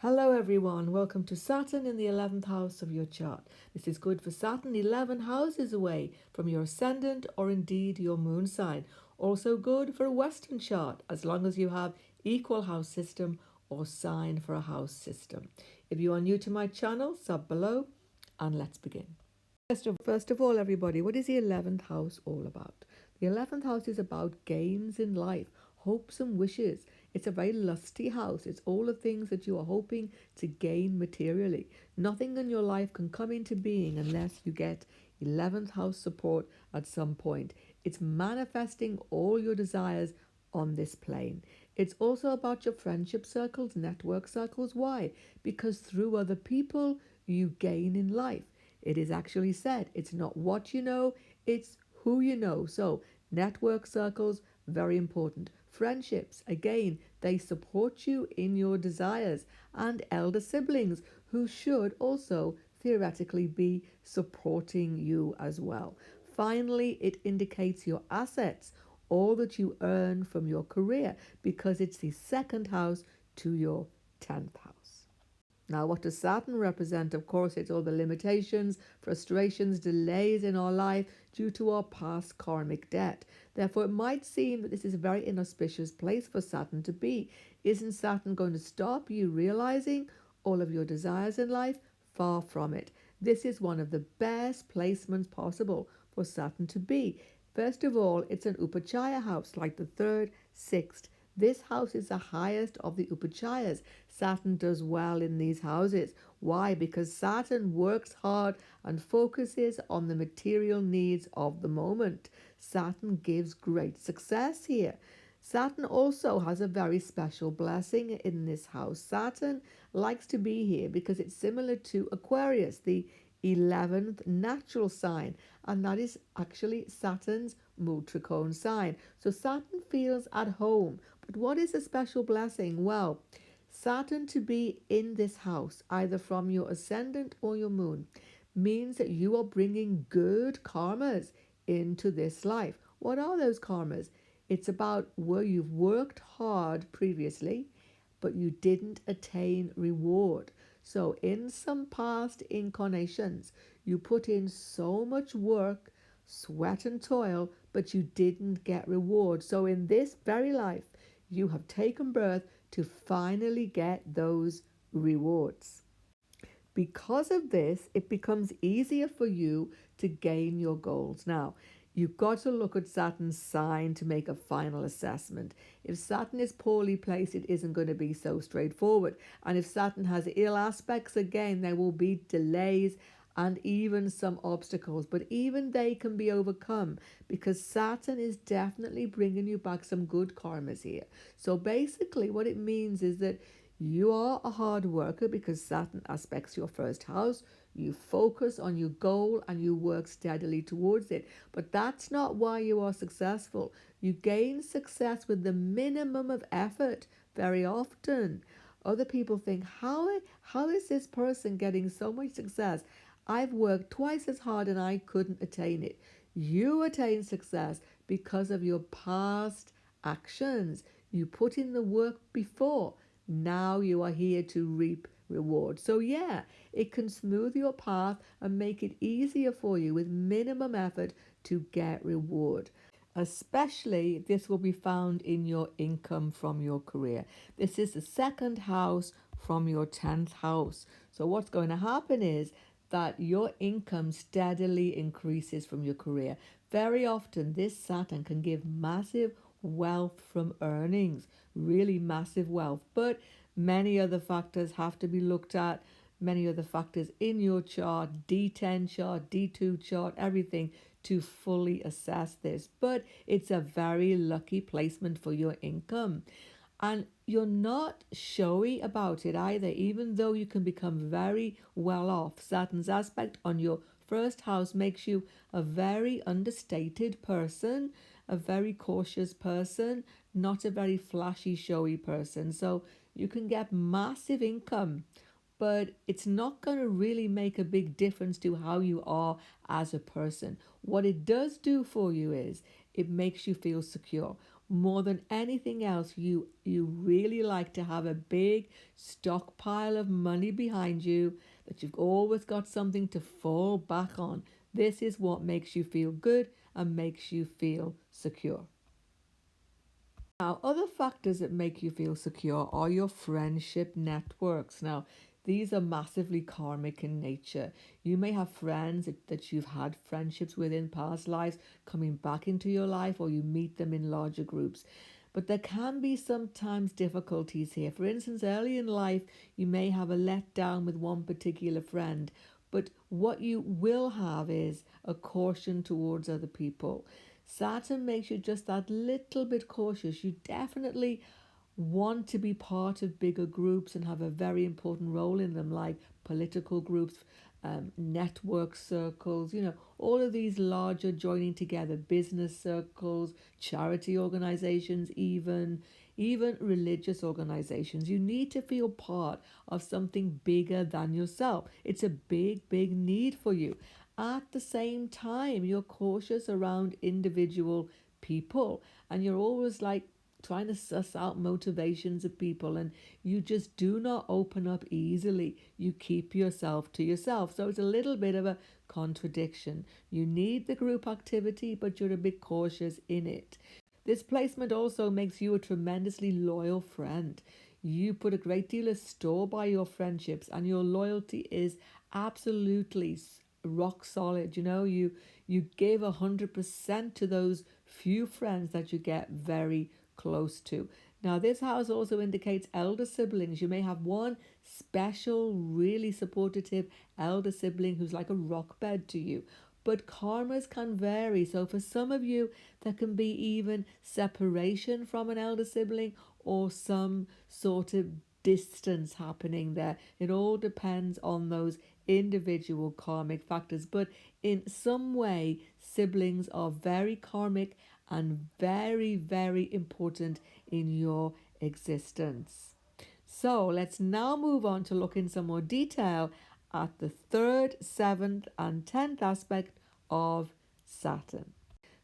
Hello everyone, welcome to Saturn in the 11th house of your chart. This is good for Saturn 11 houses away from your ascendant or indeed your moon sign. Also good for a Western chart as long as you have equal house system or sign for a house system. If you are new to my channel, sub below and let's begin. First of all, everybody, what is the 11th house all about? The 11th house is about gains in life, hopes and wishes. It's a very lusty house. It's all the things that you are hoping to gain materially. Nothing in your life can come into being unless you get 11th house support at some point. It's manifesting all your desires on this plane. It's also about your friendship circles, network circles. Why? Because through other people, you gain in life. It is actually said, it's not what you know, it's who you know. So, network circles, very important. Friendships, again, they support you in your desires. And elder siblings, who should also theoretically be supporting you as well. Finally, it indicates your assets, all that you earn from your career, because it's the second house to your 10th house. Now, what does Saturn represent? Of course, it's all the limitations, frustrations, delays in our life due to our past karmic debt. Therefore, it might seem that this is a very inauspicious place for Saturn to be. Isn't Saturn going to stop you realizing all of your desires in life? Far from it. This is one of the best placements possible for Saturn to be. First of all, it's an Upachaya house, like the third, sixth. This house is the highest of the Upachayas. Saturn does well in these houses. Why? Because Saturn works hard and focuses on the material needs of the moment. Saturn gives great success here. Saturn also has a very special blessing in this house. Saturn likes to be here because it's similar to Aquarius, the 11th natural sign, and that is actually Saturn's Mutrikone sign. So Saturn feels at home. But what is a special blessing? Well, Saturn to be in this house, either from your ascendant or your moon, means that you are bringing good karmas into this life. What are those karmas? It's about where you've worked hard previously, but you didn't attain reward. So in some past incarnations, you put in so much work, sweat and toil, but you didn't get reward. So in this very life, you have taken birth to finally get those rewards. Because of this, it becomes easier for you to gain your goals. Now, you've got to look at Saturn's sign to make a final assessment. If Saturn is poorly placed, it isn't going to be so straightforward. And if Saturn has ill aspects, again, there will be delays and even some obstacles. But even they can be overcome because Saturn is definitely bringing you back some good karmas here. So basically, what it means is that you are a hard worker because Saturn aspects your first house. You focus on your goal and you work steadily towards it. But that's not why you are successful. You gain success with the minimum of effort very often. Other people think, how is this person getting so much success? I've worked twice as hard and I couldn't attain it. You attain success because of your past actions. You put in the work before. Now you are here to reap reward. So yeah, it can smooth your path and make it easier for you with minimum effort to get reward. Especially this will be found in your income from your career. This is the second house from your 10th house. So what's going to happen is that your income steadily increases from your career. Very often this Saturn can give massive wealth from earnings, really massive wealth. But many other factors have to be looked at, many other factors in your chart, D10 chart, D2 chart, everything to fully assess this. But it's a very lucky placement for your income. And you're not showy about it either, even though you can become very well off. Saturn's aspect on your first house makes you a very understated person, a very cautious person, not a very flashy, showy person. So you can get massive income, but it's not going to really make a big difference to how you are as a person. What it does do for you is it makes you feel secure. more than anything else, you really like to have a big stockpile of money behind you, that you've always got something to fall back on. This is what makes you feel good and makes you feel secure. Now, other factors that make you feel secure are your friendship networks. Now, these are massively karmic in nature. You may have friends that you've had friendships with in past lives coming back into your life, or you meet them in larger groups. But there can be sometimes difficulties here. For instance, early in life, you may have a letdown with one particular friend, but what you will have is a caution towards other people. Saturn makes you just that little bit cautious. You definitely want to be part of bigger groups and have a very important role in them, like political groups, network circles, all of these larger joining together, business circles, charity organizations, even religious organizations. You need to feel part of something bigger than yourself. It's a big need for you. At the same time, you're cautious around individual people, and you're always like trying to suss out motivations of people, and you just do not open up easily. You keep yourself to yourself. So it's a little bit of a contradiction. You need the group activity, but you're a bit cautious in it. This placement also makes you a tremendously loyal friend. You put a great deal of store by your friendships, and your loyalty is absolutely rock solid. You give 100% to those few friends that you get very close to. Now, this house also indicates elder siblings. You may have one special, really supportive elder sibling who's like a rock bed to you. But karmas can vary. So for some of you, there can be even separation from an elder sibling, or some sort of distance happening there. It all depends on those individual karmic factors. But in some way, siblings are very karmic and very important in your existence. So let's now move on to look in some more detail at the 3rd, 7th, and 10th aspect of Saturn.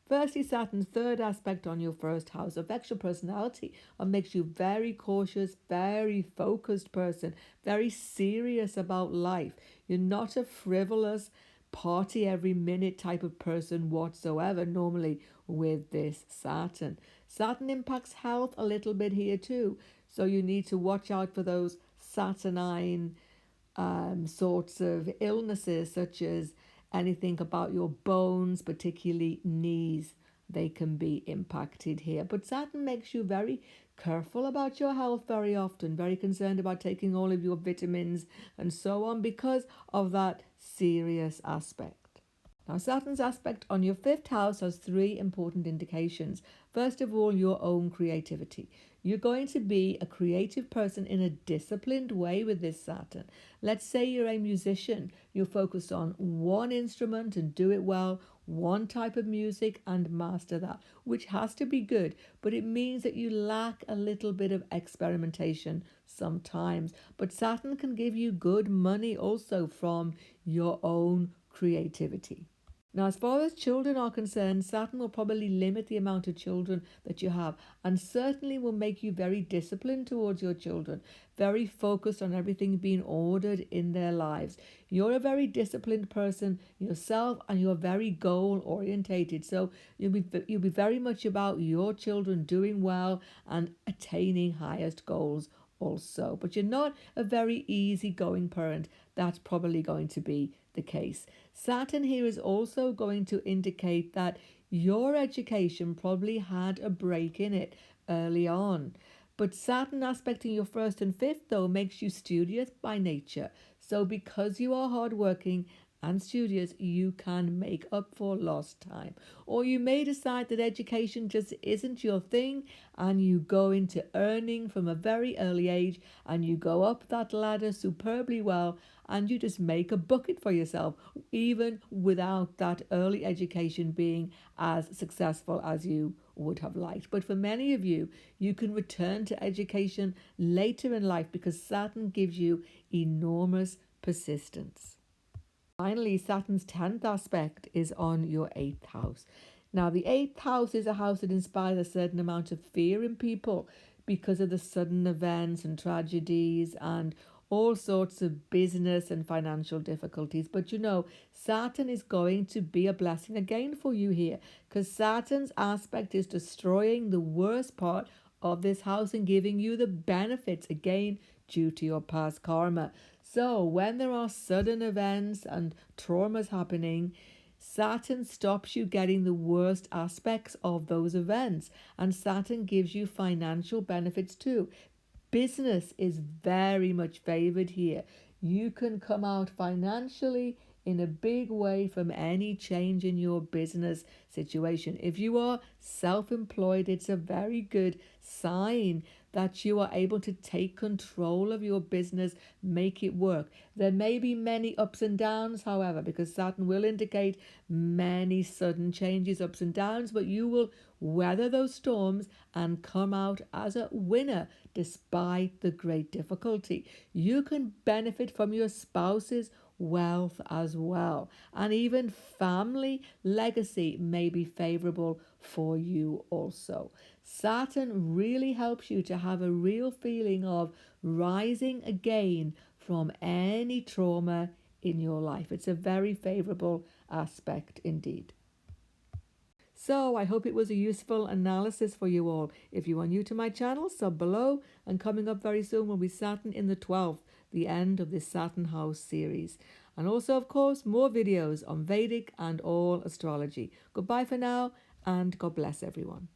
Firstly, Saturn's third aspect on your first house affects your personality and makes you very cautious, very focused person, very serious about life. You're not a frivolous, party every minute type of person whatsoever, normally with this Saturn. Saturn impacts health a little bit here too. So you need to watch out for those Saturnine sorts of illnesses, such as anything about your bones, particularly knees. They can be impacted here. But Saturn makes you very careful about your health very often, very concerned about taking all of your vitamins and so on, because of that serious aspect. Now, Saturn's aspect on your 5th house has 3 important indications. First of all, your own creativity. You're going to be a creative person in a disciplined way with this Saturn. Let's say you're a musician. You'll focus on one instrument and do it well, one type of music and master that, which has to be good, but it means that you lack a little bit of experimentation sometimes. But Saturn can give you good money also from your own creativity. Now, as far as children are concerned, Saturn will probably limit the amount of children that you have, and certainly will make you very disciplined towards your children, very focused on everything being ordered in their lives. You're a very disciplined person yourself, and you're very goal orientated. So you'll be very much about your children doing well and attaining highest goals also. But you're not a very easygoing parent. That's probably going to be the case. Saturn here is also going to indicate that your education probably had a break in it early on. But Saturn aspecting your 1st and 5th, though, makes you studious by nature. So because you are hardworking and studious, you can make up for lost time. Or you may decide that education just isn't your thing, and you go into earning from a very early age, and you go up that ladder superbly well, and you just make a bucket for yourself, even without that early education being as successful as you would have liked. But for many of you, you can return to education later in life because Saturn gives you enormous persistence. Finally, Saturn's 10th aspect is on your 8th house. Now, the eighth house is a house that inspires a certain amount of fear in people because of the sudden events and tragedies and all sorts of business and financial difficulties. But Saturn is going to be a blessing again for you here, because Saturn's aspect is destroying the worst part of this house and giving you the benefits again due to your past karma. So, when there are sudden events and traumas happening, Saturn stops you getting the worst aspects of those events, and Saturn gives you financial benefits too. Business is very much favored here. You can come out financially in a big way from any change in your business situation. If you are self employed, it's a very good sign that you are able to take control of your business, make it work. There may be many ups and downs, however, because Saturn will indicate many sudden changes, ups and downs, but you will weather those storms and come out as a winner despite the great difficulty. You can benefit from your spouse's wealth as well, and even family legacy may be favorable for you also. Saturn really helps you to have a real feeling of rising again from any trauma in your life. It's a very favorable aspect indeed. So I hope it was a useful analysis for you all. If you are new to my channel, sub below, and coming up very soon will be Saturn in the 12th, the end of this Saturn House series. And also, of course, more videos on Vedic and all astrology. Goodbye for now, and God bless everyone.